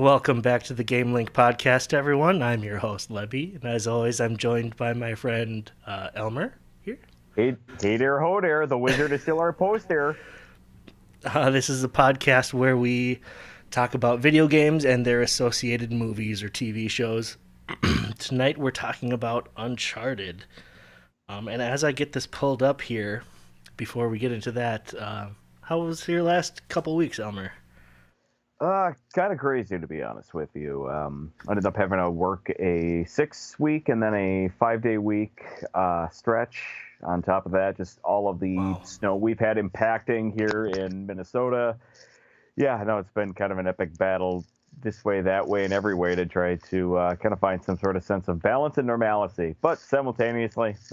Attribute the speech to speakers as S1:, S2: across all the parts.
S1: Welcome back to the Game Link podcast, everyone. I'm your host, Lebbi, and as always, I'm joined by my friend Elmer here.
S2: Hey there, ho there. The wizard is still our post there.
S1: This is a podcast where we talk about video games and their associated movies or TV shows. Tonight, we're talking about Uncharted. And as I get this pulled up here, before we get into that, how was your last couple weeks, Elmer?
S2: Kind of crazy to be honest with you. I ended up having to work a 6 week and then a 5 day week stretch. On top of that, just all of the
S1: Wow.
S2: snow we've had impacting here in Minnesota. Yeah, I know it's been kind of an epic battle this way, that way, and every way to try to kind of find some sort of sense of balance and normalcy. But simultaneously, it's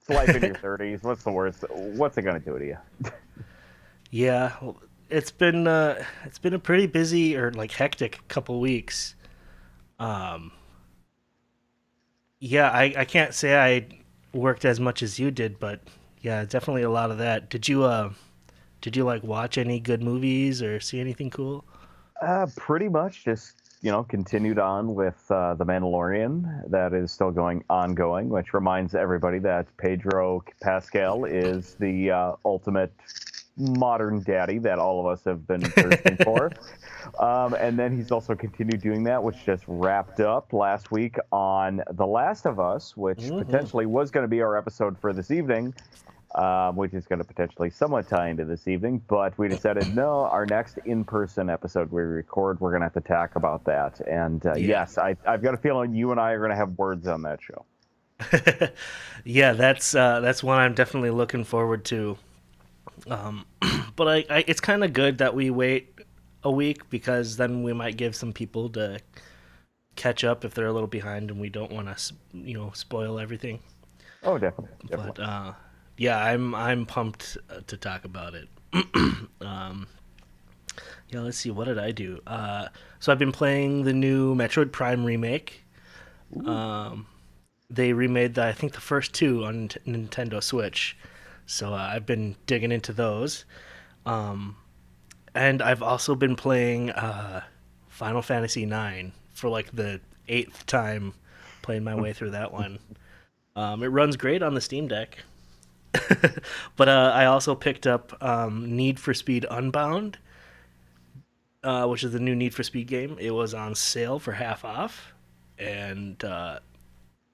S2: life in your 30s. What's the worst? What's it going to do to you?
S1: Yeah, well, it's been a pretty busy or like hectic couple weeks. Um, yeah, I can't say I worked as much as you did, but yeah, definitely a lot of that. Did you like watch any good movies or see anything cool?
S2: Pretty much just, continued on with The Mandalorian. That is still ongoing, which reminds everybody that Pedro Pascal is the ultimate modern daddy that all of us have been thirsting for. And then he's also continued doing that, which just wrapped up last week on The Last of Us, which
S1: Hmm.
S2: potentially was going to be our episode for this evening, which is going to potentially somewhat tie into this evening. But we decided, no, our next in-person episode we record, we're going to have to talk about that. And
S1: Yeah.
S2: yes, I've got a feeling you and I are going to have words on that show.
S1: Yeah, that's one I'm definitely looking forward to. Um, but it's kind of good that we wait a week because then we might give some people to catch up if they're a little behind and we don't want to, spoil everything.
S2: Oh, definitely,
S1: But
S2: definitely.
S1: yeah, I'm pumped to talk about it. um, yeah, let's see. What did I do? So I've been playing the new Metroid Prime remake.
S2: Ooh.
S1: Um, they remade I think the first two on Nintendo Switch. So I've been digging into those. Um, and I've also been playing Final Fantasy IX for like the eighth time, playing my way through that one. It runs great on the Steam Deck. But I also picked up Need for Speed Unbound, which is the new Need for Speed game. It was on sale for half off, and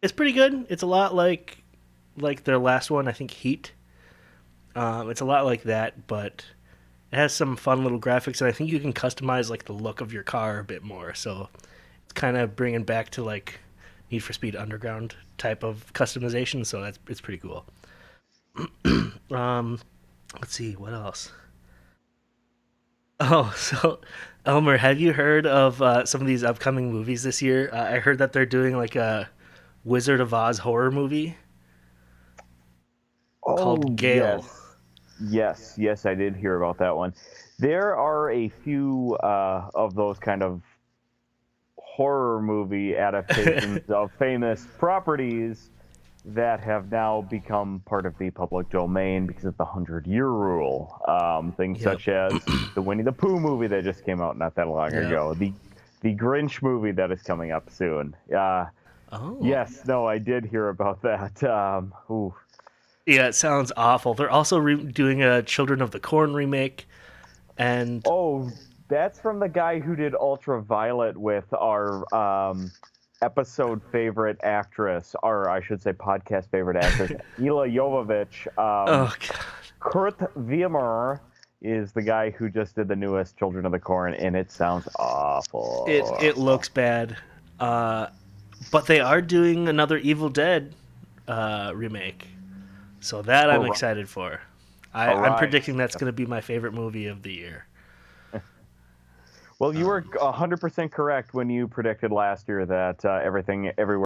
S1: it's pretty good. It's a lot like their last one, I think Heat. It's a lot like that, but it has some fun little graphics, and I think you can customize like the look of your car a bit more. So it's kind of bringing back to like Need for Speed Underground type of customization. So it's pretty cool. Um, let's see what else. Oh, so Elmer, have you heard of some of these upcoming movies this year? I heard that they're doing like a Wizard of Oz horror movie called
S2: Oh,
S1: Gale.
S2: yes. Yes, I did hear about that one. There are a few of those kind of horror movie adaptations of famous properties that have now become part of the public domain because of the 100-year rule. Things
S1: Yep.
S2: such as the Winnie the Pooh movie that just came out not that long
S1: Yep.
S2: ago, the Grinch movie that is coming up soon.
S1: Oh.
S2: Yes, no, I did hear about that. Ooh.
S1: Yeah, it sounds awful. They're also doing a Children of the Corn remake, and
S2: Oh, that's from the guy who did Ultraviolet with our episode favorite actress, or I should say podcast favorite actress, Mila Jovovich.
S1: oh god,
S2: Kurt Wiemer is the guy who just did the newest Children of the Corn, and it sounds
S1: it
S2: awful.
S1: looks bad. Uh, but they are doing another Evil Dead remake, so that I'm
S2: Ar-
S1: excited for. I'm predicting
S2: Arise.
S1: that's going to be my favorite movie of the year.
S2: Well, you were
S1: Um,
S2: 100% correct when you predicted last year that Everything Everywhere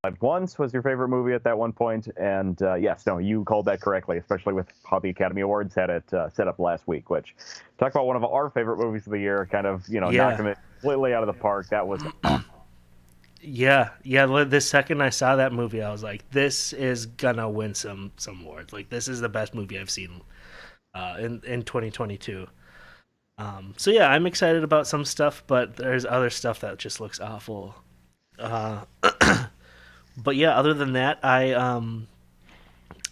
S2: at Once was your favorite movie at that one point, and yes, no, you called that correctly, especially with how the Academy Awards had it set up last week. Which talk about one of our favorite movies of the year, kind of
S1: yeah,
S2: knocking it completely out of the park. That was awesome.
S1: yeah. The second I saw that movie, I was like, this is gonna win some awards. Like this is the best movie I've seen in 2022. So yeah, I'm excited about some stuff, but there's other stuff that just looks awful. Uh, but yeah, other than that, I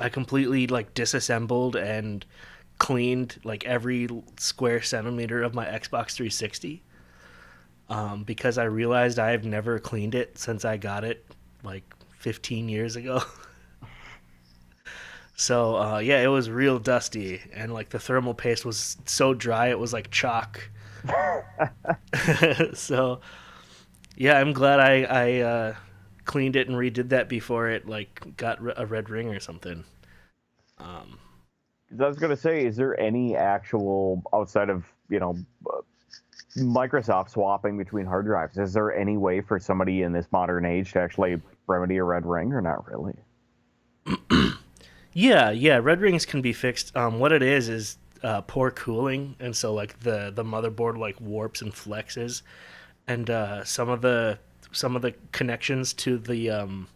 S1: completely like disassembled and cleaned like every square centimeter of my Xbox 360 because I realized I've never cleaned it since I got it like 15 years ago. So yeah, it was real dusty, and like the thermal paste was so dry it was like chalk. So yeah, I'm glad I cleaned it and redid that before it like got a red ring or something. Um,
S2: 'Cause I was going to say, is there any actual outside of Microsoft swapping between hard drives? Is there any way for somebody in this modern age to actually remedy a red ring, or not really?
S1: yeah, red rings can be fixed. What it is poor cooling, and so like the motherboard like warps and flexes, and some of the connections to the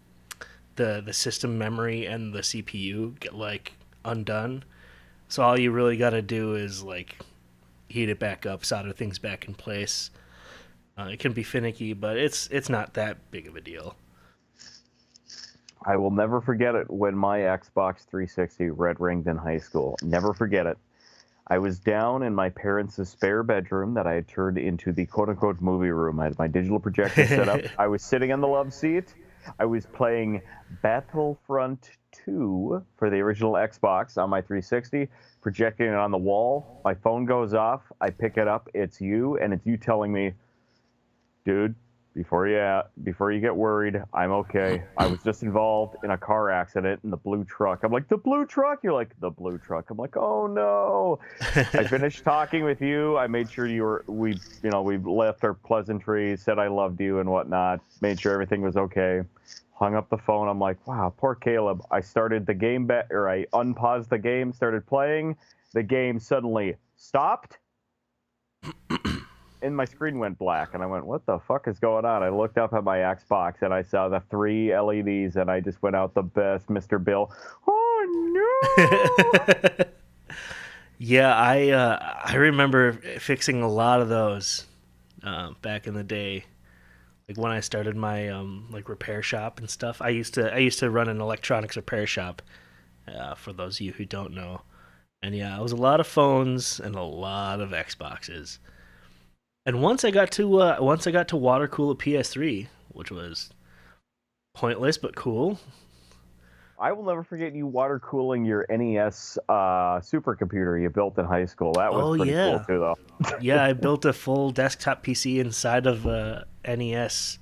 S1: system memory and the CPU get like undone. So all you really got to do is like heat it back up, solder things back in place. It can be finicky, but it's not that big of a deal.
S2: I will never forget it when my Xbox 360 red ringed in high school. Never forget it. I was down in my parents' spare bedroom that I had turned into the quote unquote movie room. I had my digital projector set up. I was sitting in the love seat. I was playing Battlefront 2 for the original Xbox on my 360, projecting it on the wall. My phone goes off. I pick it up. It's you, and it's you telling me, dude, before you get worried, I'm okay. I was just involved in a car accident in the blue truck. I'm like, the blue truck? You're like, the blue truck. I'm like, oh no. I finished talking with you. I made sure we left our pleasantries, said I loved you and whatnot, made sure everything was okay. Hung up the phone. I'm like, wow, poor Caleb. I started the game or I unpaused the game, started playing. The game suddenly stopped and my screen went black, and I went, "What the fuck is going on?" I looked up at my Xbox, and I saw the three LEDs, and I just went out the best, Mr. Bill. Oh no!
S1: Yeah, I remember fixing a lot of those back in the day. Like when I started my like repair shop and stuff. I used to run an electronics repair shop. For those of you who don't know, and yeah, it was a lot of phones and a lot of Xboxes. And once I got to water cool a PS3, which was pointless but cool.
S2: I will never forget you water cooling your NES supercomputer you built in high school. That was
S1: Oh
S2: pretty cool
S1: yeah,
S2: too, though.
S1: yeah. I built a full desktop PC inside of a NES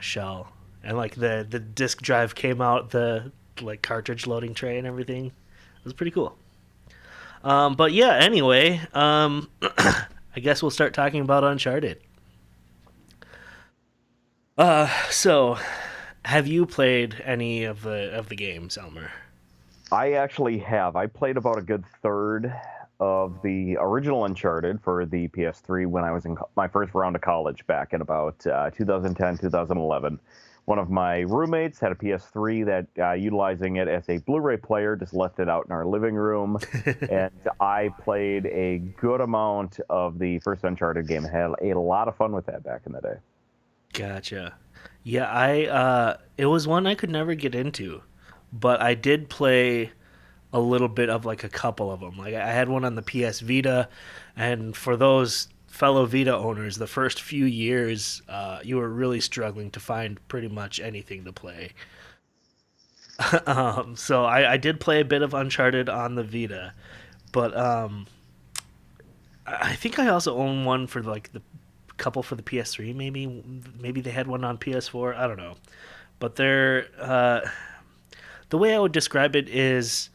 S1: shell, and like the disk drive came out the like cartridge loading tray and everything. It was pretty cool. But yeah. Anyway, I guess we'll start talking about Uncharted. So have you played any of the games, Elmer?
S2: I actually have. I played about a good third of the original Uncharted for the PS3 when I was in my first round of college back in about 2010, 2011. One of my roommates had a PS3 that, utilizing it as a Blu-ray player, just left it out in our living room, and I played a good amount of the first Uncharted game. I had a lot of fun with that back in the day.
S1: Gotcha. Yeah, I it was one I could never get into, but I did play a little bit of like a couple of them. Like I had one on the PS Vita, and for those fellow Vita owners, the first few years, you were really struggling to find pretty much anything to play. So I did play a bit of Uncharted on the Vita, but I think I also own one for like the couple for the PS3. Maybe they had one on PS4. I don't know, but they're the way I would describe it is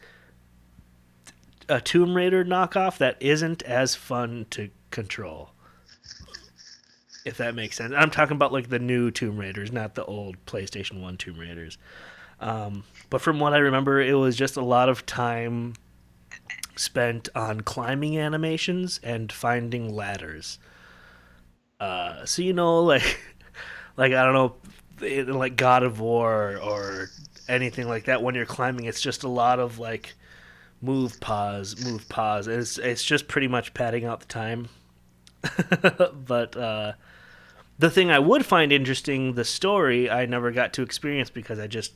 S1: a Tomb Raider knockoff that isn't as fun to control. If that makes sense. I'm talking about like the new Tomb Raiders, not the old PlayStation 1 Tomb Raiders. But from what I remember, it was just a lot of time spent on climbing animations and finding ladders. So like like I don't know, like God of War or anything like that. When you're climbing, it's just a lot of like move, pause. It's just pretty much padding out the time. But the thing I would find interesting, the story, I never got to experience because I just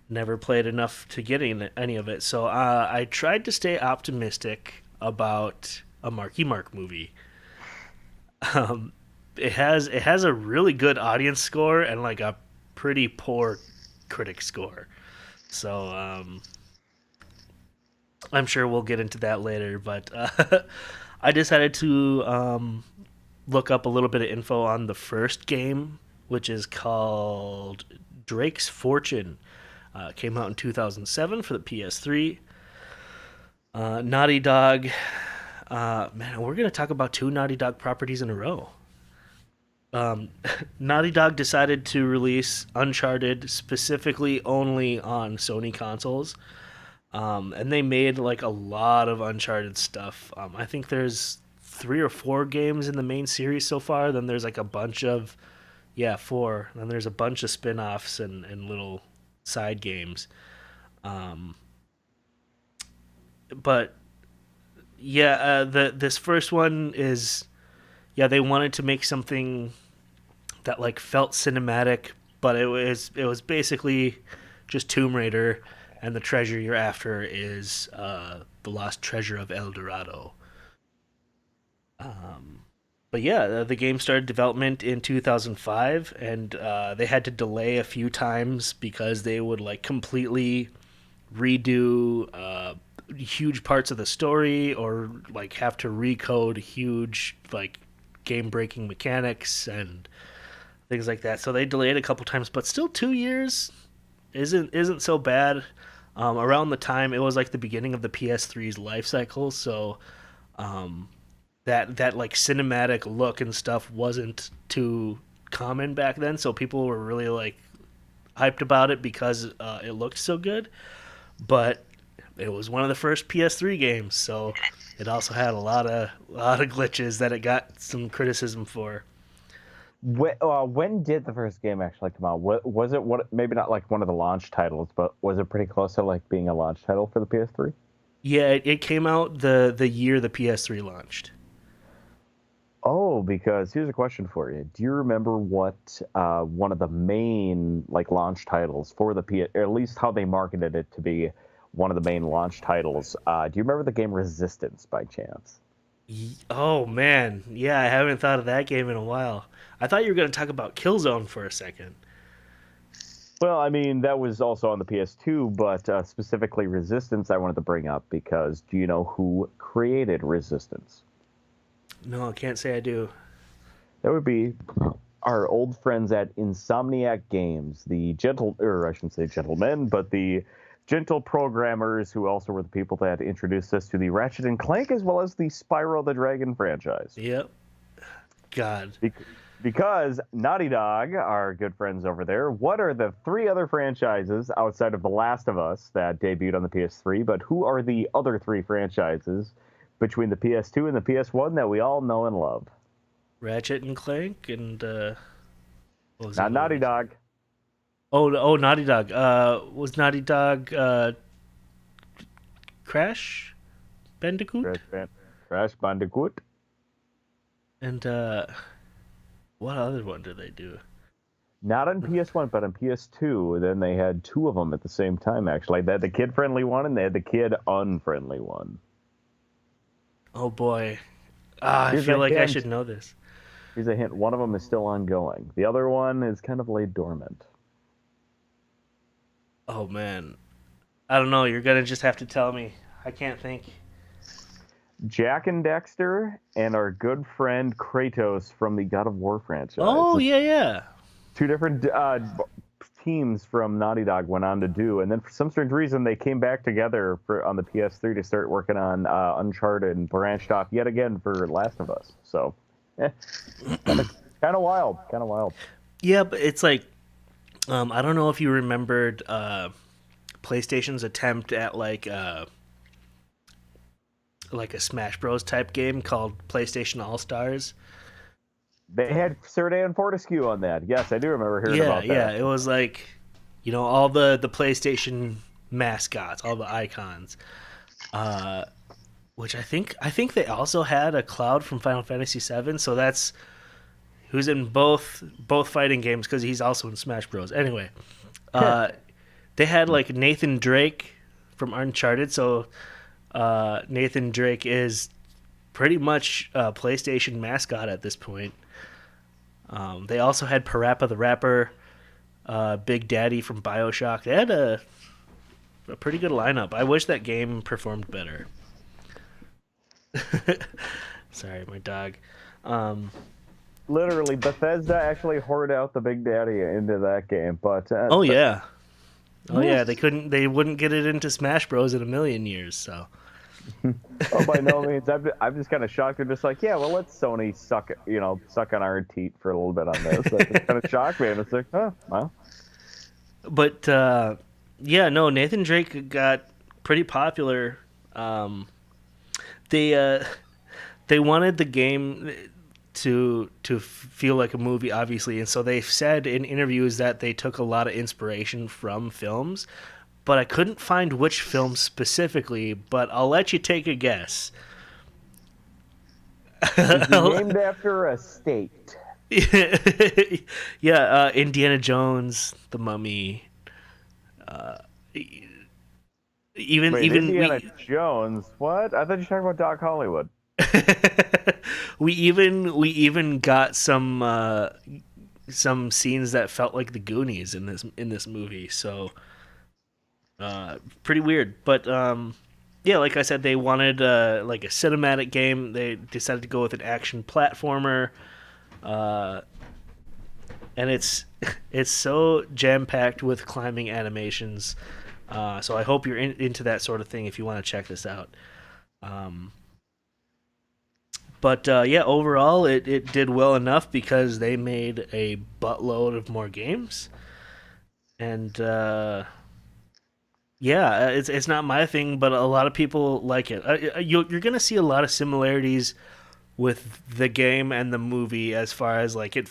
S1: never played enough to get any of it. So I tried to stay optimistic about a Marky Mark movie. Um, it has a really good audience score and like a pretty poor critic score. So I'm sure we'll get into that later. But I decided to look up a little bit of info on the first game, which is called Drake's Fortune. Came out in 2007 for the PS3. Naughty Dog. Man, we're going to talk about two Naughty Dog properties in a row. Naughty Dog decided to release Uncharted specifically only on Sony consoles. And they made like a lot of Uncharted stuff. I think there's 3 or 4 games in the main series so far. Then there's like a bunch of, yeah, 4. Then there's a bunch of spin offs and little side games. Um, but yeah, this first one is, yeah, they wanted to make something that like felt cinematic, but it was basically just Tomb Raider, and the treasure you're after is the lost treasure of El Dorado. But yeah, the game started development in 2005, and they had to delay a few times because they would like completely redo huge parts of the story or like have to recode huge like game breaking mechanics and things like that. So they delayed a couple times, but still 2 years isn't so bad. Around the time it was like the beginning of the PS3's life cycle, so um, that like cinematic look and stuff wasn't too common back then. So people were really like hyped about it because it looked so good. But it was one of the first PS3 games, so it also had a lot of glitches that it got some criticism for.
S2: When did the first game actually come out? Was it what? Maybe not like one of the launch titles, but was it pretty close to like being a launch title for the PS3?
S1: Yeah, it came out the year the PS3 launched.
S2: Oh, because here's a question for you. Do you remember what one of the main like launch titles for the PS, or at least how they marketed it to be one of the main launch titles? Do you remember the game Resistance by chance?
S1: Oh man, yeah, I haven't thought of that game in a while. I thought you were going to talk about Killzone for a second.
S2: Well, I mean, that was also on the PS2, but specifically Resistance I wanted to bring up because do you know who created Resistance?
S1: No, I can't say I do.
S2: That would be our old friends at Insomniac Games, the gentle, or I shouldn't say gentlemen, but the gentle programmers who also were the people that introduced us to the Ratchet and Clank as well as the Spyro the Dragon franchise.
S1: Yep. God.
S2: Because Naughty Dog, our good friends over there, what are the 3 other franchises outside of The Last of Us that debuted on the PS3? But who are the other 3 franchises between the PS2 and the PS1 that we all know and love?
S1: Ratchet and Clank and what was the
S2: Not
S1: other
S2: Naughty
S1: one?
S2: Dog.
S1: Oh, Naughty Dog. Was Naughty Dog Crash Bandicoot?
S2: Crash Bandicoot.
S1: And what other one did they do?
S2: Not on PS1, but on PS2. Then they had 2 of them at the same time, actually. They had the kid-friendly one, and they had the kid-unfriendly one.
S1: Oh boy. I
S2: Here's
S1: feel
S2: a
S1: like I
S2: hint.
S1: should know this.
S2: Here's a hint. One of them is still ongoing. The other one is kind of laid dormant.
S1: Oh man. I don't know. You're gonna just have to tell me. I can't think.
S2: Jack and Dexter and our good friend Kratos from the God of War franchise.
S1: Oh
S2: This
S1: yeah, yeah.
S2: 2 different teams from Naughty Dog went on to do, and then for some strange reason they came back together on the PS3 to start working on Uncharted and branched off yet again for Last of Us. So, kind of wild, kind of wild.
S1: Yeah, but it's like I don't know if you remembered PlayStation's attempt at like a Smash Bros type game called PlayStation All Stars.
S2: They had Serday and Fortescue on that. Yes, I do remember hearing
S1: Yeah,
S2: about
S1: yeah.
S2: that.
S1: It was like, all the PlayStation mascots, all the icons. uh, which I think they also had a Cloud from Final Fantasy VII. So that's who's in both fighting games because he's also in Smash Bros. Anyway, uh, they had like Nathan Drake from Uncharted. So Nathan Drake is pretty much a PlayStation mascot at this point. They also had Parappa the Rapper, Big Daddy from Bioshock. They had a pretty good lineup. I wish that game performed better. Sorry, my dog. Um,
S2: Literally, Bethesda actually hoarded out the Big Daddy into that game, but
S1: oh yeah, oh
S2: yeah.
S1: yeah. They wouldn't get it into Smash Bros in a million years. So
S2: Oh, by no means. I'm just kind of shocked. They're just like, yeah, well, let Sony suck on our teat for a little bit on this. That just kind of shocked me. And it's like, oh, well,
S1: but yeah, no, Nathan Drake got pretty popular. Um, they they wanted the game to feel like a movie, obviously, and so they've said in interviews that they took a lot of inspiration from films. But I couldn't find which film specifically. But I'll let you take a guess.
S2: is he named after a state?
S1: Yeah, Indiana Jones, The Mummy, even
S2: Wait,
S1: even
S2: Indiana
S1: we
S2: Jones? What? I thought you were talking about Doc Hollywood.
S1: we even got some scenes that felt like the Goonies in this movie. So pretty weird, but yeah, like I said, they wanted like a cinematic game. They decided to go with an action platformer, uh, and it's so jam packed with climbing animations. So I hope you're into that sort of thing if you want to check this out. Um, but yeah, overall, it did well enough because they made a buttload of more games, and yeah, it's not my thing, but a lot of people like it. You're gonna see a lot of similarities with the game and the movie as far as like it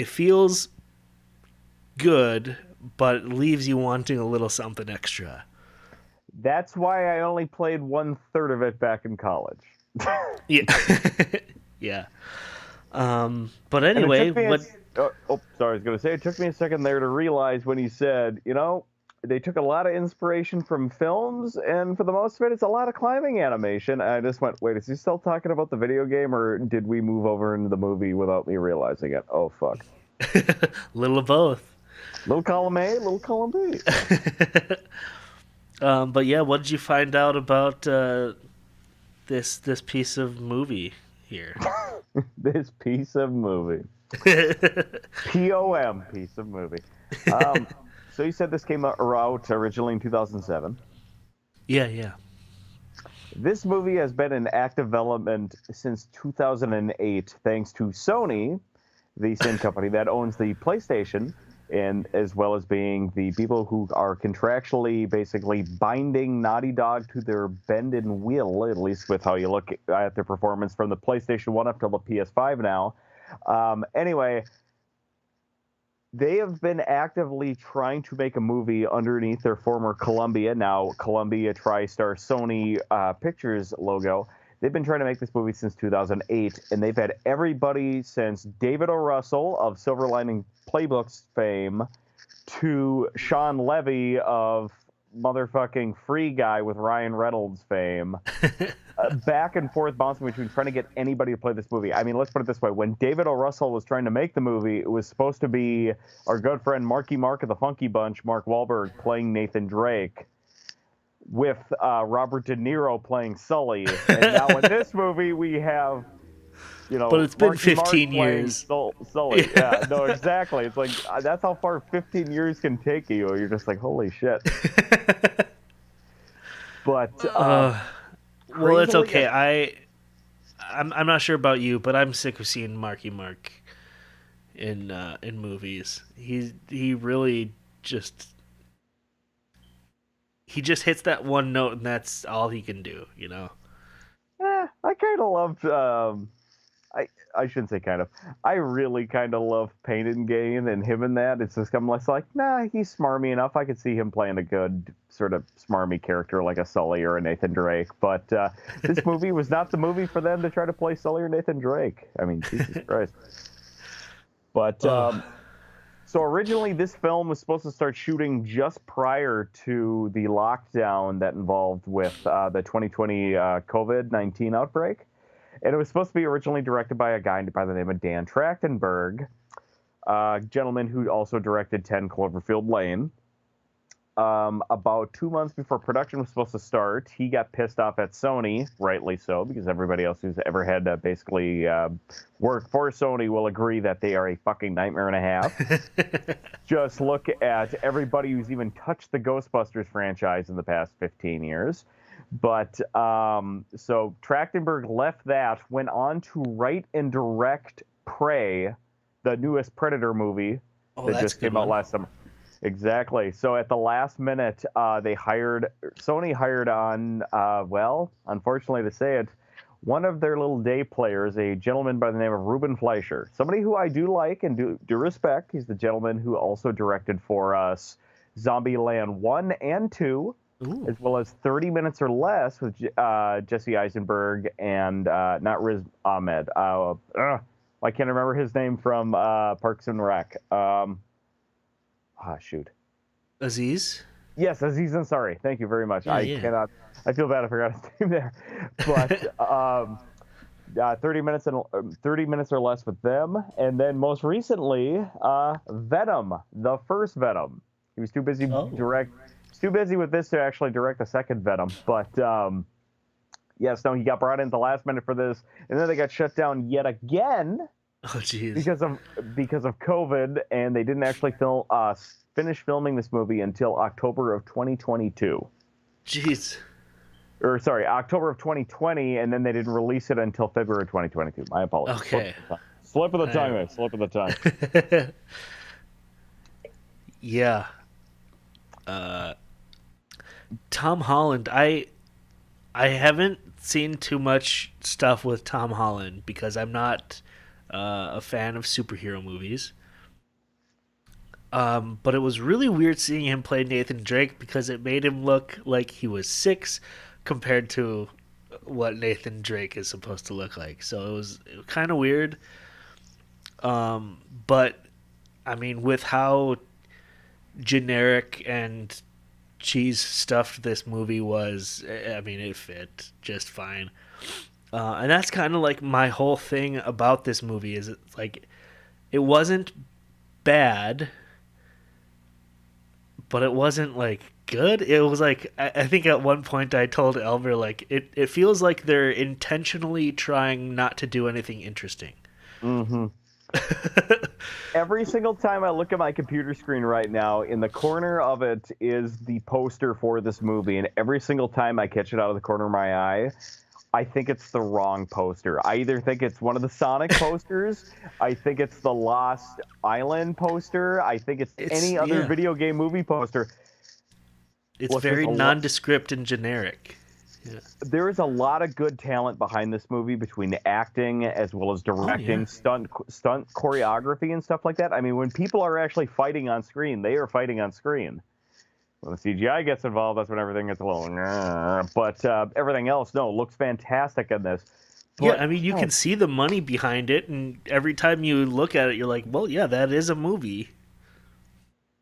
S1: feels good, but it leaves you wanting a little something extra.
S2: That's why I only played one third of it back in college.
S1: Yeah, yeah. But
S2: And it
S1: anyway,
S2: took me a.
S1: what?
S2: Sorry, I was going to say it took me a second there to realize when he said, they took a lot of inspiration from films, and for the most of it, it's a lot of climbing animation. And I just went, wait, is he still talking about the video game, or did we move over into the movie without me realizing it? Oh, fuck.
S1: Little of both.
S2: Little column A, little column B.
S1: But yeah, what did you find out about this piece of movie here?
S2: This piece of movie. POM piece of movie. Um, so you said this came out originally in 2007.
S1: Yeah, yeah.
S2: This movie has been in active development since 2008, thanks to Sony, the same company that owns the PlayStation, and as well as being the people who are contractually basically binding Naughty Dog to their bend and will, at least with how you look at their performance from the PlayStation 1 up to the PS5 now. Anyway, they have been actively trying to make a movie underneath their former Columbia, now Columbia TriStar Sony Pictures logo. They've been trying to make this movie since 2008, and they've had everybody since David O. Russell of Silver Lining Playbooks fame to Sean Levy of motherfucking Free Guy with Ryan Reynolds fame, back and forth bouncing between trying to get anybody to play this movie. I mean, let's put it this way. When David O. Russell was trying to make the movie, it was supposed to be our good friend Marky Mark of the Funky Bunch, Mark Wahlberg, playing Nathan Drake, with Robert De Niro playing Sully. And now in this movie, we have,
S1: But it's been
S2: Marky Mark
S1: 15
S2: playing
S1: years.
S2: Sully. Yeah, no, exactly. It's like, that's how far 15 years can take you. You're just like, holy shit. But
S1: Well, it's
S2: crazily,
S1: okay. I'm not sure about you, but I'm sick of seeing Marky Mark in movies. He really just he just hits that one note and that's all he can do.
S2: I kind of loved. I I shouldn't say kind of. I really kind of love Pain and Gain and him in that. It's just I'm less like, nah, he's smarmy enough. I could see him playing a good sort of smarmy character like a Sully or a Nathan Drake. But this movie was not the movie for them to try to play Sully or Nathan Drake. I mean, Jesus Christ. But
S1: Oh,
S2: so originally, this film was supposed to start shooting just prior to the lockdown that involved with the 2020 COVID-19 outbreak. And it was supposed to be originally directed by a guy by the name of Dan Trachtenberg, a gentleman who also directed 10 Cloverfield Lane. About 2 months before production was supposed to start, he got pissed off at Sony, rightly so, because everybody else who's ever had to basically work for Sony will agree that they are a fucking nightmare and a half. Just look at everybody who's even touched the Ghostbusters franchise in the past 15 years. But so Trachtenberg left that, went on to write and direct Prey, the newest Predator movie
S1: oh,
S2: that
S1: that's a
S2: just
S1: good
S2: came out
S1: one.
S2: last summer. Exactly. So at the last minute, Sony hired on, well, unfortunately to say it, one of their little day players, a gentleman by the name of Ruben Fleischer, somebody who I do like and do respect. He's the gentleman who also directed for us Zombieland 1 and 2,
S1: Ooh.
S2: as well as 30 Minutes or Less with Jesse Eisenberg and not Riz Ahmed. I can't remember his name from Parks and Rec. Shoot.
S1: Aziz?
S2: Yes, Aziz Ansari. Thank you very much.
S1: Yeah,
S2: I
S1: yeah.
S2: cannot. I feel bad I forgot his name there. But 30 minutes or less with them, and then most recently, Venom, the first Venom. He was too busy
S1: Oh.
S2: direct. He's too busy with this to actually direct the second Venom. But yes, no, he got brought in at the last minute for this, and then they got shut down yet again
S1: Oh, jeez.
S2: because of COVID, and they didn't actually finish filming this movie until October of 2022.
S1: Jeez.
S2: Or sorry, October of 2020, and then they didn't release it until February 2022. My apologies.
S1: Okay.
S2: Slip of the tongue,
S1: I,
S2: man. Slip of the tongue.
S1: yeah. Uh, Tom Holland. I haven't seen too much stuff with Tom Holland because I'm not a fan of superhero movies. But it was really weird seeing him play Nathan Drake because it made him look like he was 6 compared to what Nathan Drake is supposed to look like. So it was kind of weird. But I mean, with how generic and cheese stuffed this movie was, I mean, it fit just fine. And that's kind of like my whole thing about this movie is like it wasn't bad, but it wasn't like good. It was like I think at one point I told Elmer like it feels like they're intentionally trying not to do anything interesting.
S2: Mm-hmm. Every single time I look at my computer screen right now, in the corner of it is the poster for this movie, and every single time I catch it out of the corner of my eye, I think it's the wrong poster. I either think it's one of the Sonic posters, I think it's the Lost Island poster, I think it's
S1: It's
S2: any other
S1: yeah,
S2: video game movie poster.
S1: it's
S2: Look, there's
S1: very
S2: a lot.
S1: nondescript and generic. Yeah.
S2: There is a lot of good talent behind this movie between the acting as well as
S1: Oh yeah.
S2: directing, stunt choreography, and stuff like that. I mean, when people are actually fighting on screen, they are fighting on screen. When the CGI gets involved, that's when everything gets a little. But everything else, no, looks fantastic in this.
S1: Yeah,
S2: But
S1: I mean, you can see the money behind it, and every time you look at it, you're like, well, yeah, that is a movie.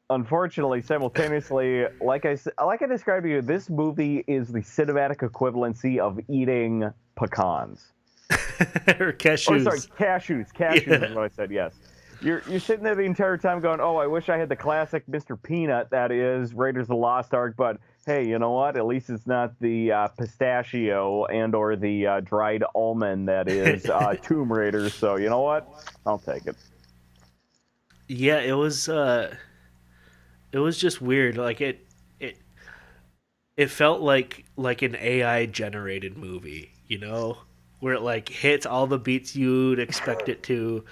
S2: unfortunately, simultaneously, like I described to you, this movie is the cinematic equivalency of eating pecans.
S1: Or
S2: Or sorry,
S1: cashews.
S2: cashews. Cashews
S1: Yeah.
S2: is what I said. Yes. You're sitting there the entire time going, "Oh, I wish I had the classic Mr. Peanut that is Raiders of the Lost Ark." But hey, you know what? At least it's not the pistachio and or the dried almond that is Tomb Raider. So you know what? I'll take it.
S1: Yeah, it was just weird. Like it it felt like an AI generated movie, you know, where it like hits all the beats you'd expect it to.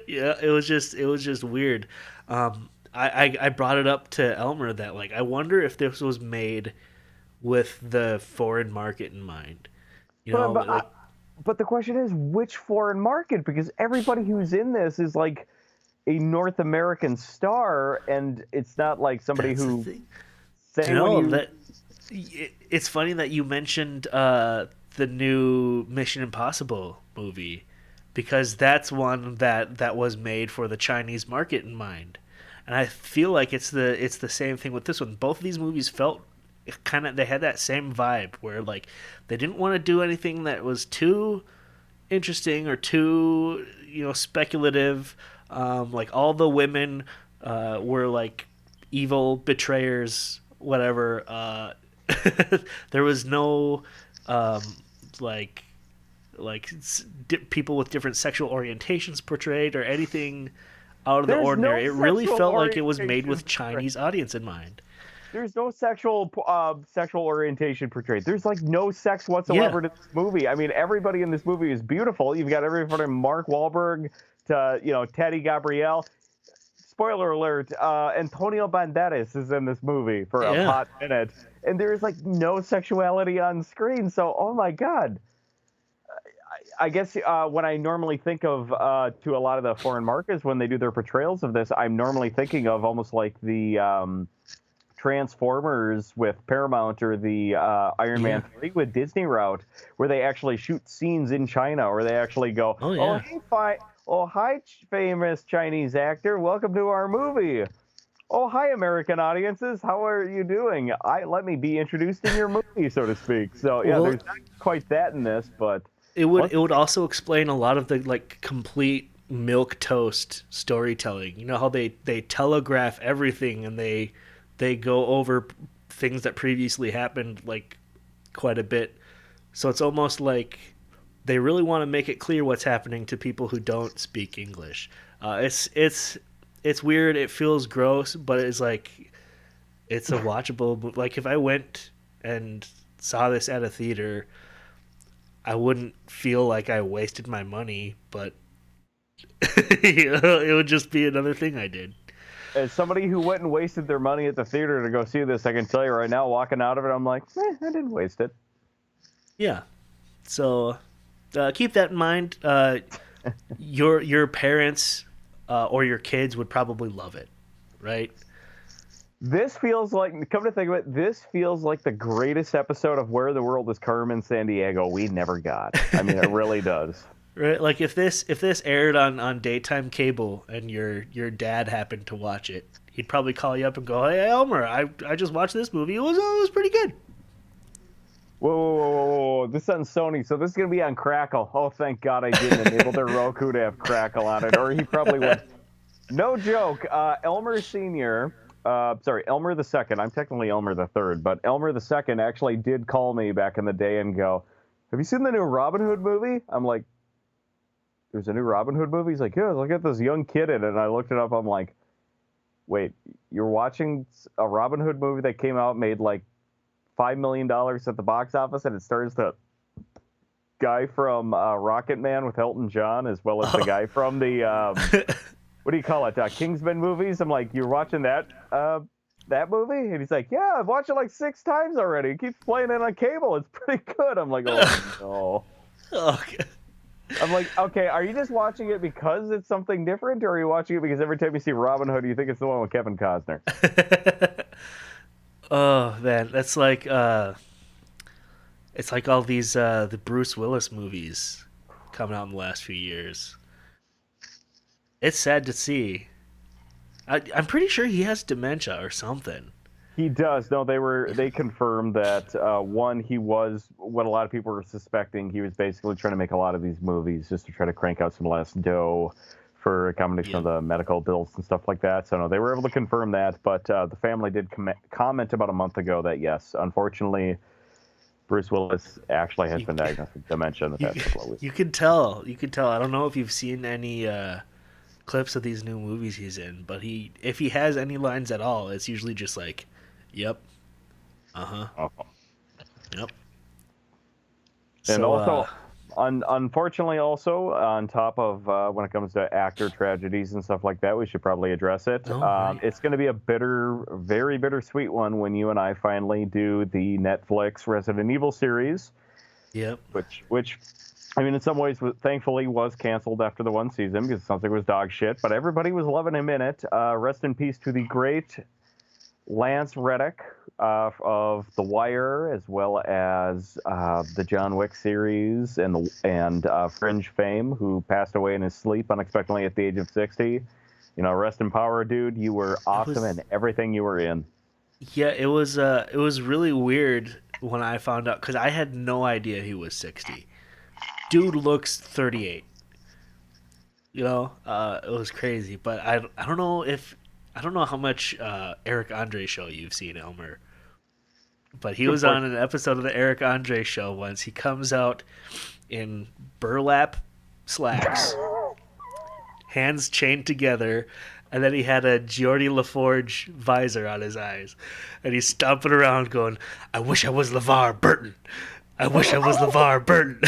S1: Yeah, it was just weird. I brought it up to Elmer that like I wonder if this was made with the foreign market in mind. You know,
S2: But
S1: like
S2: But the question is, which foreign market? Because everybody who's in this is like a North American star, and it's not like somebody
S1: That's the
S2: who
S1: thing.
S2: say when
S1: No,
S2: you.
S1: that it's funny that you mentioned the new Mission Impossible movie because that's one that was made for the Chinese market in mind. And I feel like it's the same thing with this one. Both of these movies felt kind of they had that same vibe where like they didn't want to do anything that was too interesting or too speculative. Like all the women were like evil betrayers, whatever. There was no um, like people with different sexual orientations portrayed or anything out of the
S2: There's no
S1: ordinary. It really
S2: sexual
S1: felt like it was made
S2: orientation
S1: with
S2: portrayed.
S1: Chinese audience in mind.
S2: There's no sexual orientation portrayed. There's like no sex
S1: Yeah,
S2: whatsoever to this movie. I mean, everybody in this movie is beautiful. You've got everybody from Mark Wahlberg to Teddy Gabrielle. Spoiler alert: Antonio Banderas is in this movie for a
S1: yeah.
S2: hot minute, and there's like no sexuality on screen. So, oh my god. I guess when I normally think of to a lot of the foreign markets when they do their portrayals of this, I'm normally thinking of almost like the Transformers with Paramount or the Iron Man
S1: Yeah.
S2: 3 with Disney route, where they actually shoot scenes in China, or they actually go,
S1: Oh
S2: "Oh
S1: yeah.
S2: hey, oh hi, famous Chinese actor, welcome to our movie." Oh hi, American audiences, how are you doing? Let me be introduced in your movie, so to speak. So yeah,
S1: Well,
S2: there's not quite that in this, but
S1: it would
S2: once
S1: it would also explain a lot of the like complete milk toast storytelling. You know how they telegraph everything and they go over things that previously happened like quite a bit. So it's almost like they really want to make it clear what's happening to people who don't speak English. It's weird. It feels gross, but it's like it's a watchable. Like if I went and saw this at a theater, I wouldn't feel like I wasted my money, but it would just be another thing I did.
S2: as somebody who went and wasted their money at the theater to go see this, I can tell you right now, walking out of it, I'm like, I didn't waste it.
S1: Yeah. So keep that in mind. Your parents or your kids would probably love it, right?
S2: This feels like, come to think of it, this feels like the greatest episode of Where the World is Carmen Sandiego we never got. I mean, it really does.
S1: Right? Like if this aired on daytime cable and your dad happened to watch it, he'd probably call you up and go, "Hey Elmer, I just watched this movie. It was pretty good."
S2: Whoa, whoa, whoa, whoa, whoa. This is on Sony, so this is going to be on Crackle. Oh, thank God I didn't enable their Roku to have Crackle on it, or he probably would. No joke. Elmer Sr., sorry, Elmer the Second. I'm technically Elmer the Third, but Elmer the Second actually did call me back in the day and go, "Have you seen the new Robin Hood movie?" I'm like, "There's a new Robin Hood movie?" He's like, "Yeah, look at this young kid in it." And I looked it up. I'm like, "Wait, you're watching a Robin Hood movie that came out, made like $5 million at the box office, and it stars the guy from Rocket Man with Elton John, as well as the guy from the what do you call it, Kingsman movies?" I'm like, "You're watching that movie?" And he's like, "Yeah, I've watched it like 6 times already. It keeps playing it on cable. It's pretty good." I'm like, "Oh no."
S1: Okay.
S2: I'm like, "Okay, are you just watching it because it's something different, or are you watching it because every time you see Robin Hood, you think it's the one with Kevin Costner?"
S1: Oh man, that's like it's like all these the Bruce Willis movies coming out in the last few years. It's sad to see. I'm pretty sure he has dementia or something.
S2: He does. No, they confirmed that one, he was what a lot of people were suspecting. He was basically trying to make a lot of these movies just to try to crank out some less dough for a combination of
S1: Yep.
S2: the medical bills and stuff like that. So no, they were able to confirm that. But the family did comment about a month ago that yes, unfortunately, Bruce Willis actually has
S1: You
S2: been diagnosed with dementia in the
S1: you
S2: past couple of weeks.
S1: you can tell. You can tell. I don't know if you've seen any clips of these new movies he's in, but he if he has any lines at all, it's usually just like, "Yep, uh huh,
S2: Oh.
S1: yep."
S2: And
S1: So
S2: also, unfortunately, also on top of when it comes to actor tragedies and stuff like that, we should probably address it.
S1: oh right,
S2: It's going to be a very bittersweet one when you and I finally do the Netflix Resident Evil series,
S1: yep.
S2: which I mean, in some ways, thankfully, was canceled after the one season because it sounds like it was dog shit. But everybody was loving him in it. Rest in peace to the great Lance Reddick of The Wire, as well as the John Wick series and Fringe fame, who passed away in his sleep unexpectedly at the age of 60. You know, rest in power, dude. You were
S1: It
S2: awesome
S1: was
S2: in everything you were in.
S1: Yeah, it was really weird when I found out because I had no idea he was 60. Dude looks 38. It was crazy, but I don't know how much Eric Andre show you've seen, Elmer. But he
S2: Good
S1: was
S2: point.
S1: on an episode of the Eric Andre show once. He comes out in burlap slacks, hands chained together, and then he had a Geordie LaForge visor on his eyes. And he's stomping around going, I wish I was LeVar Burton. I wish I was LeVar Burton.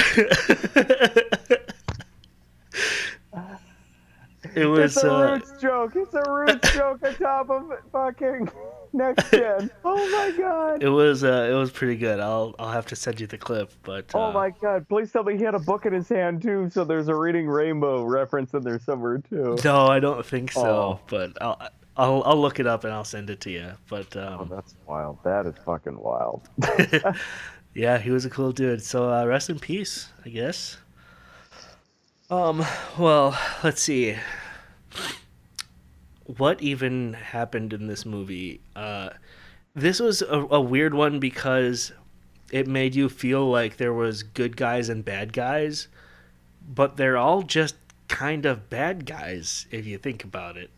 S1: It
S2: It's
S1: was
S2: a Roots joke. It's a Roots joke on top of fucking Next Gen. Oh my god.
S1: it was pretty good. I'll have to send you the clip, but
S2: Oh my god. Please tell me he had a book in his hand too, so there's a Reading Rainbow reference in there somewhere too.
S1: no, I don't think so.
S2: Oh,
S1: But I'll look it up and I'll send it to you. But
S2: oh, that's wild. That is fucking wild.
S1: yeah, he was a cool dude. So rest in peace, I guess. Well, let's see. What even happened in this movie? This was a weird one because it made you feel like there was good guys and bad guys, but they're all just kind of bad guys if you think about it.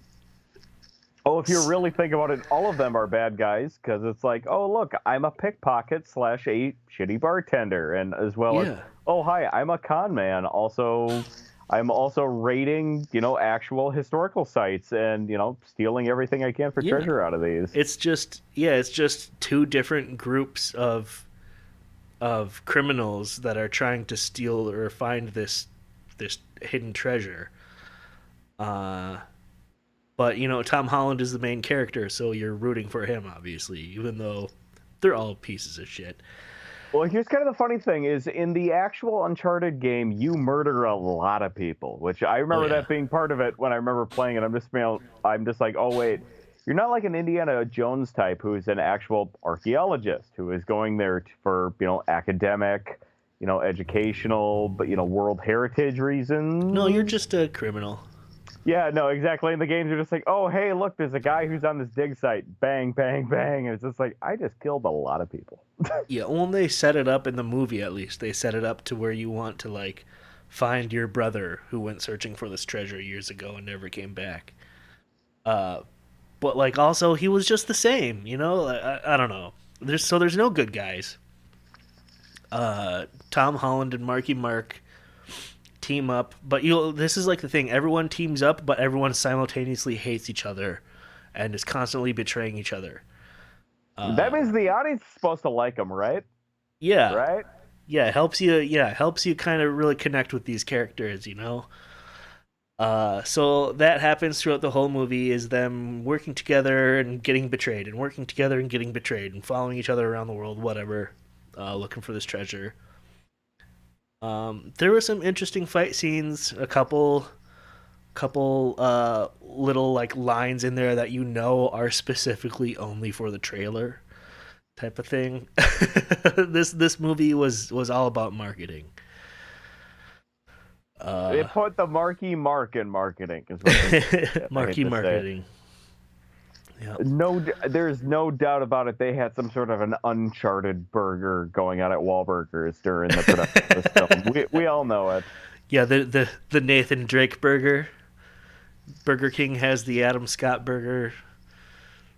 S2: Oh, if you really think about it, all of them are bad guys because it's like, oh, look, I'm a pickpocket slash a shitty bartender. And as well as,
S1: Yeah.
S2: oh, hi, I'm a con man. Also, I'm also raiding, actual historical sites and, stealing everything I can for
S1: Yeah.
S2: treasure out of these.
S1: It's just two different groups of criminals that are trying to steal or find this hidden treasure. But Tom Holland is the main character, so you're rooting for him, obviously, even though they're all pieces of shit.
S2: Well, here's kind of the funny thing is in the actual Uncharted game, you murder a lot of people, which I
S1: Oh
S2: remember
S1: yeah,
S2: that being part of it when I remember playing it. I'm just like, oh wait, you're not like an Indiana Jones type who's an actual archaeologist who is going there for academic, educational, but world heritage
S1: no, you're
S2: reasons.
S1: just a criminal.
S2: Yeah, no, exactly. And the games are just like, oh hey, look, there's a guy who's on this dig site, bang, bang, bang, and it's just like I just killed a lot of people.
S1: Yeah, well, they set it up in the movie. At least they set it up to where you want to like find your brother who went searching for this treasure years ago and never came back. Uh, but like also he was just the same, I don't know. There's no good guys. Tom Holland and Marky Mark team up, but this is like the thing. Everyone teams up, but everyone simultaneously hates each other and is constantly betraying each other.
S2: That means the audience is supposed to like him, right?
S1: Yeah,
S2: Right?
S1: yeah, it helps you. Yeah, it helps you kind of really connect with these characters. So that happens throughout the whole movie is them working together and getting betrayed, and working together and getting betrayed, and following each other around the world, whatever, looking for this treasure. There were some interesting fight scenes, a couple little like lines in there that are specifically only for the trailer type of thing. This movie was all about marketing.
S2: They put the marquee mark in marketing, is what they did, I hate
S1: Marquee
S2: to say.
S1: marketing. Yeah.
S2: There's no doubt about it. They had some sort of an Uncharted burger going on at Wahlburgers during the production of this film. We all know it.
S1: Yeah, the Nathan Drake burger. Burger King has the Adam Scott burger.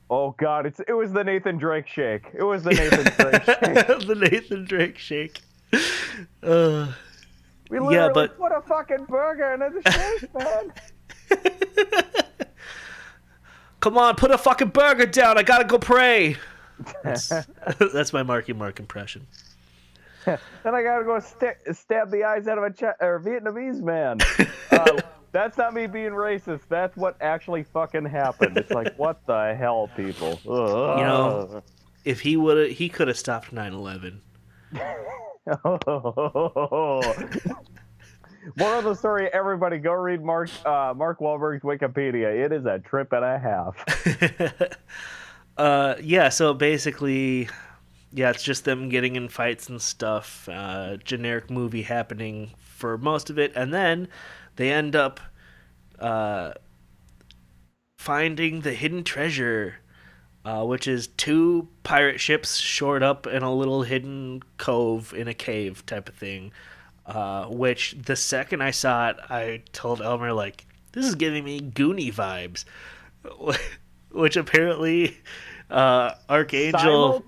S2: Oh God, it was the Nathan Drake shake. It was the Nathan Drake shake.
S1: The Nathan Drake shake. Uh,
S2: We
S1: yeah,
S2: literally
S1: but
S2: put a fucking burger in the shake, man.
S1: come on, put a fucking burger down. I gotta go pray. That's, that's my Marky Mark impression.
S2: Then I gotta go stab the eyes out of a Vietnamese man. That's not me being racist. That's what actually fucking happened. It's like, what the hell, people? Ugh.
S1: If he could have stopped 9/11.
S2: Moral of the story: everybody, go read Mark Wahlberg's Wikipedia. It is a trip and a half.
S1: Yeah, so basically, yeah, it's just them getting in fights and stuff. Generic movie happening for most of it, and then they end up uh, finding the hidden treasure, which is two pirate ships shored up in a little hidden cove in a cave type of thing. Which the second I saw it, I told Elmer like, "This is giving me Goonie vibes," which apparently Archangel.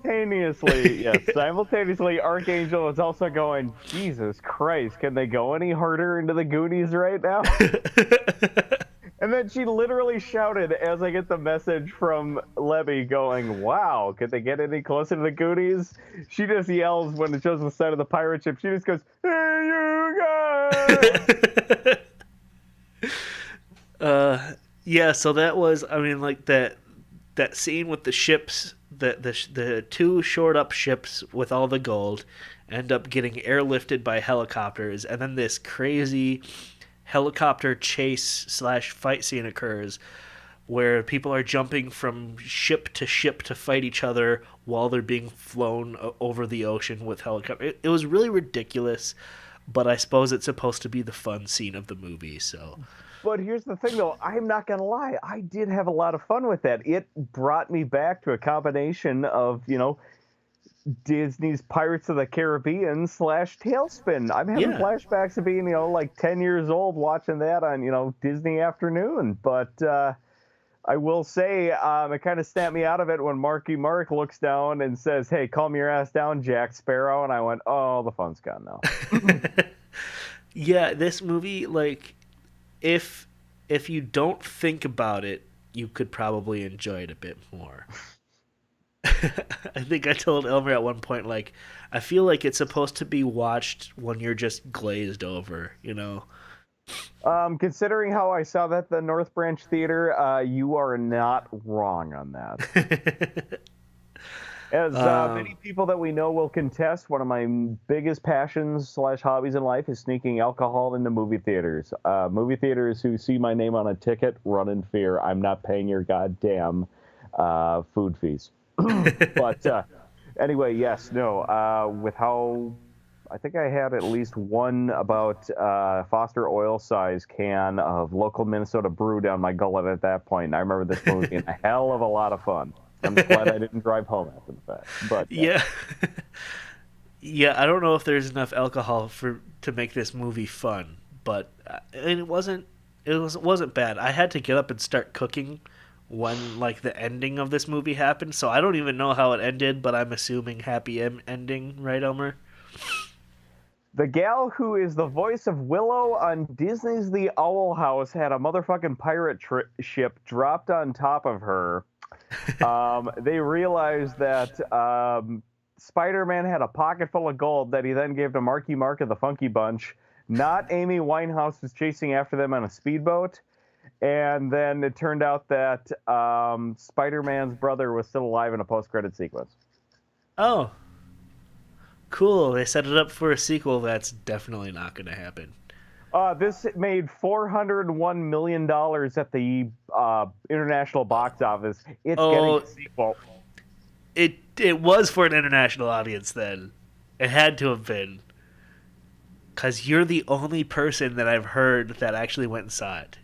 S2: Simultaneously, Archangel is also going, Jesus Christ, can they go any harder into the Goonies right now? And then she literally shouted as I get the message from Lebbi going, wow, could they get any closer to the Goonies? She just yells when it shows the side of the pirate ship. She just goes, hey, you guys!
S1: Yeah, so that was, I mean, like that scene with the ships, the two shored up ships with all the gold end up getting airlifted by helicopters, and then this crazy helicopter chase slash fight scene occurs where people are jumping from ship to ship to fight each other while they're being flown over the ocean with helicopter. It was really ridiculous, but I suppose it's supposed to be the fun scene of the movie. So
S2: But here's the thing, though. I'm not going to lie. I did have a lot of fun with that. It brought me back to a combination of, Disney's Pirates of the Caribbean / Tailspin. I'm having
S1: yeah,
S2: flashbacks of being, like 10 years old watching that on, Disney Afternoon. But I will say it kind of snapped me out of it when Marky Mark looks down and says, hey, calm your ass down, Jack Sparrow. And I went, oh, the fun's gone now.
S1: yeah, this movie, like, if you don't think about it, you could probably enjoy it a bit more. I think I told Elmer at one point, like, I feel like it's supposed to be watched when you're just glazed over, you know?
S2: Considering how I saw that at the North Branch Theater, you are not wrong on that. As many people that we know will contest, one of my biggest passions / hobbies in life is sneaking alcohol into movie theaters. Movie theaters who see my name on a ticket run in fear. I'm not paying your goddamn food fees. But anyway, yes, no. With how I think I had at least one about Foster oil size can of local Minnesota brew down my gullet at that point. And I remember this movie being a hell of a lot of fun. I'm just glad I didn't drive home after the fact. But
S1: Yeah. Yeah, I don't know if there's enough alcohol to make this movie fun, but and it wasn't bad. I had to get up and start cooking when like the ending of this movie happened, so I don't even know how it ended, but I'm assuming happy ending, right, Elmer?
S2: the gal who is the voice of Willow on Disney's The Owl House had a motherfucking pirate ship dropped on top of her. They realized that Spider-Man had a pocket full of gold that he then gave to Marky Mark of the Funky Bunch. Not Amy Winehouse was chasing after them on a speedboat. And then it turned out that Spider-Man's brother was still alive in a post-credit sequence.
S1: Oh, cool. They set it up for a sequel that's definitely not going to happen.
S2: This made $401 million at the international box office. It's getting
S1: Oh,
S2: a sequel.
S1: it was for an international audience then. It had to have been. Because you're the only person that I've heard that actually went and saw it.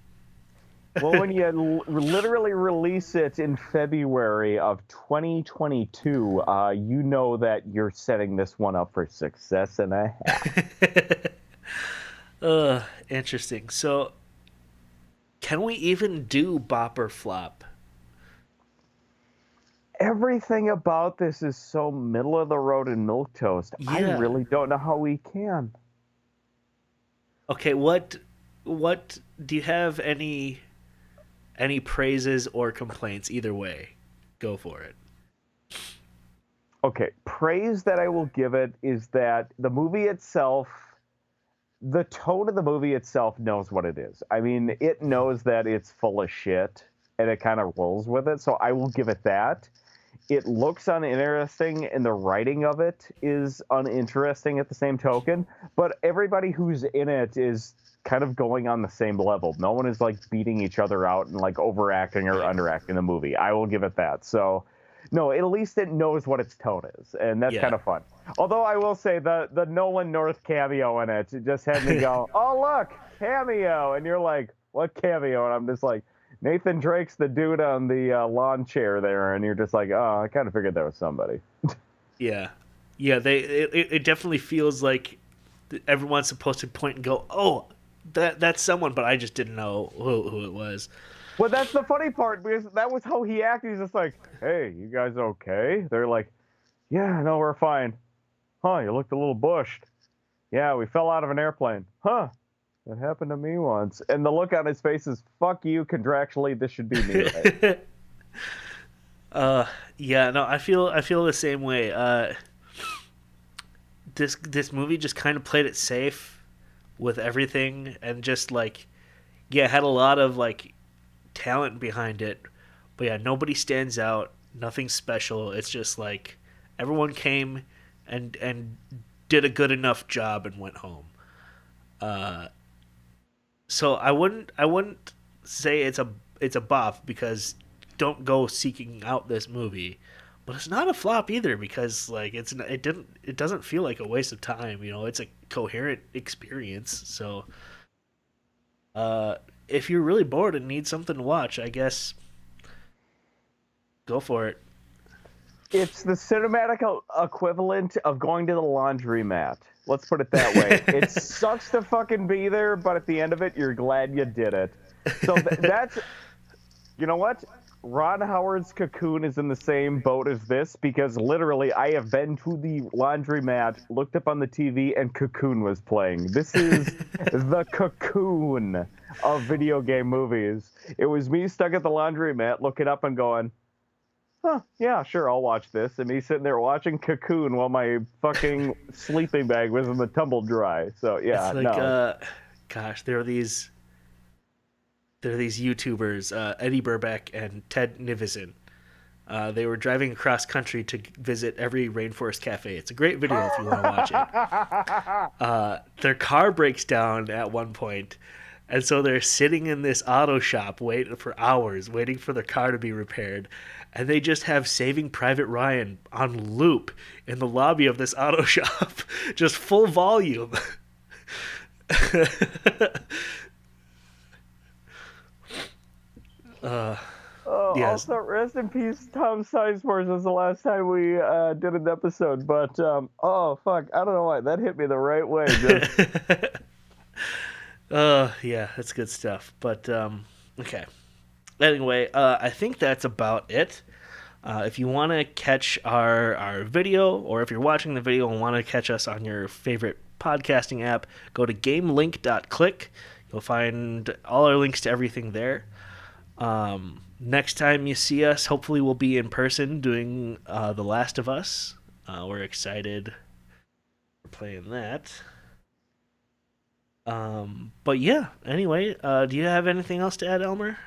S2: Well, when you literally release it in February of 2022, you know that you're setting this one up for success and a half.
S1: Interesting. So, can we even do bop or flop?
S2: Everything about this is so middle of the road and milquetoast. I
S1: Yeah.
S2: really don't know how we can.
S1: Okay, what do you have any praises or complaints either way? Go for it.
S2: Okay, praise that I will give it is that the movie itself, the tone of the movie itself knows what it is. I mean, it knows that it's full of shit and it kind of rolls with it. So I will give it that. it looks uninteresting, and the writing of it is uninteresting at the same token. But everybody who's in it is kind of going on the same level. No one is like beating each other out and like overacting or
S1: Right.
S2: underacting the movie. I will give it that. So, no, at least it knows what its tone is, and that's
S1: Yeah.
S2: kind of fun. Although I will say the Nolan North cameo in it just had me go, "Oh look, cameo!" And you're like, "What cameo?" And I'm just like, Nathan Drake's the dude on the lawn chair there, and you're just like, "Oh, I kind of figured that was somebody."
S1: Yeah. Yeah, it definitely feels like everyone's supposed to point and go, "Oh, that's someone," but I just didn't know who it was.
S2: Well, that's the funny part because that was how he acted. He's just like, "Hey, you guys okay?" They're like, "Yeah, no, we're fine." "Huh, you looked a little bushed." "Yeah, we fell out of an airplane." "Huh, that happened to me once." And the look on his face is, "Fuck you, contractually, this should be me, right?"
S1: Yeah, no, I feel the same way. This movie just kind of played it safe with everything, and just like, yeah, had a lot of like talent behind it, but yeah, nobody stands out. Nothing special. It's just like everyone came and did a good enough job and went home. So I wouldn't say it's a bop, because don't go seeking out this movie. But it's not a flop either, because like it doesn't feel like a waste of time. It's a coherent experience. So uh, if you're really bored and need something to watch, I guess go for it.
S2: It's the cinematic equivalent of going to the laundromat. Let's put it that way. It sucks to fucking be there, but at the end of it, you're glad you did it. So that's, you know what? Ron Howard's Cocoon is in the same boat as this because literally I have been to the laundromat, looked up on the TV, and Cocoon was playing. This is the Cocoon of video game movies. It was me stuck at the laundromat looking up and going, huh, yeah, sure, I'll watch this. And me sitting there watching Cocoon while my fucking sleeping bag was in the tumble dry. So,
S1: It's
S2: yeah,
S1: like,
S2: no.
S1: gosh, there are these YouTubers, Eddie Burbeck and Ted Nivison. They were driving across country to visit every rainforest cafe. It's a great video if you want to watch it. Their car breaks down at one point, and so they're sitting in this auto shop waiting for hours, waiting for their car to be repaired, and they just have Saving Private Ryan on loop in the lobby of this auto shop, just full volume.
S2: Oh,
S1: Yes.
S2: also, rest in peace, Tom Sizemore. Was the last time we did an episode, but oh fuck, I don't know why that hit me the right way. Just
S1: Yeah, that's good stuff. But okay. Anyway, I think that's about it. If you want to catch our video, or if you're watching the video and want to catch us on your favorite podcasting app, go to gamelink.click. You'll find all our links to everything there. Next time you see us, hopefully we'll be in person doing The Last of Us. We're excited for playing that. But yeah, anyway, do you have anything else to add, Elmer?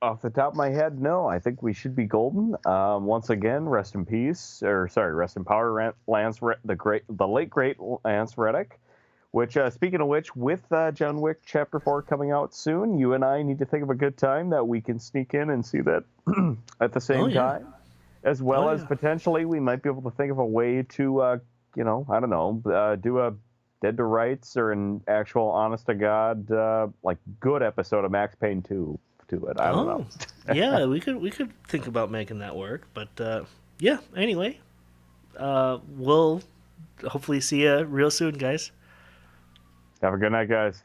S2: off the top of my head, no. I think we should be golden. Once again, rest in peace, or sorry, rest in power, the late great Lance Reddick. Which, speaking of which, with John Wick Chapter 4 coming out soon, you and I need to think of a good time that we can sneak in and see that at the
S1: Oh
S2: same
S1: yeah.
S2: time. As
S1: Oh
S2: well as
S1: yeah.
S2: potentially we might be able to think of a way to, I don't know, do a Dead to Rights or an actual honest to God, like good episode of Max Payne 2 to it. I don't know.
S1: Oh, yeah. We could think about making that work. But yeah. Anyway, we'll hopefully see you real soon, guys.
S2: Have a good night, guys.